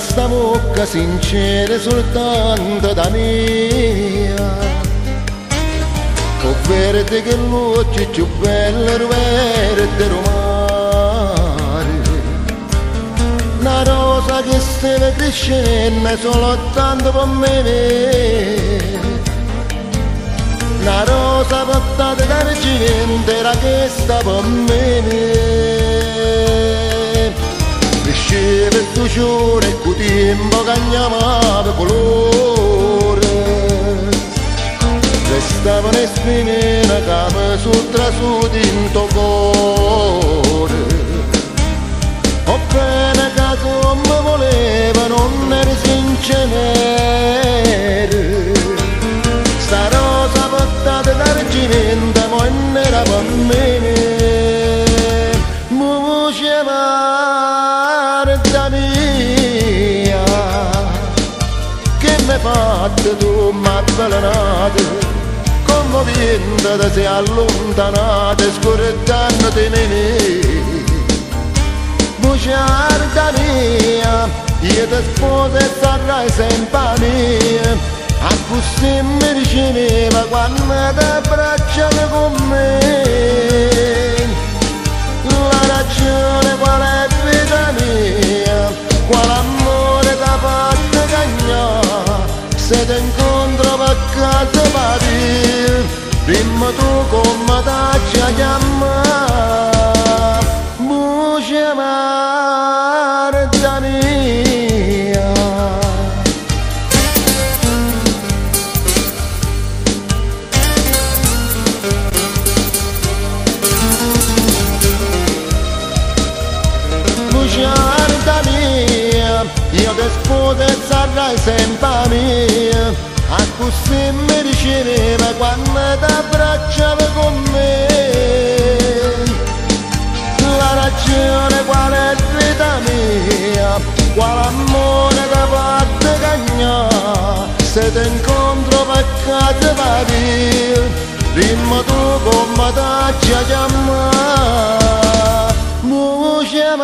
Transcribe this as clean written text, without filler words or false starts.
sta bocca sincera soltanto da mia. O verde che luce più bello verde romare. Una rosa che stava crescendo soltanto per me. Una rosa portata d'argento era che sta per me. Cresceva il tuo giorno e il tempo che chiamava colore. Restavano esprimere come sul trasuto in tuo cuore. O bene che tu mi voleva non eri sincero. Sta rosa portata d'argento ma non era per me. Mi faceva da mia che mi hai fatto tu mi avvelenate. Commovendo te sei allontanata scorrettandoti me. Bugiarda mia, io ti sposo e sarai sempre mia. A così mi riceveva quando ti abbracciavi con me. La ragione qual è vita mia, quale amore ti ha fatto cagnare. Se ti incontro per casa pari, prima tu come ti ci chiamare. Voce marda mia. Bugiarda mia, io ti sposo e sarai sempre mia. A così mi riceveva quando ti abbracciava con me. La ragione qual è vita mia, quale amore ti ha fatto cagnare. Se ti incontro per casa pari, prima tu come ti ci chiamare. Voce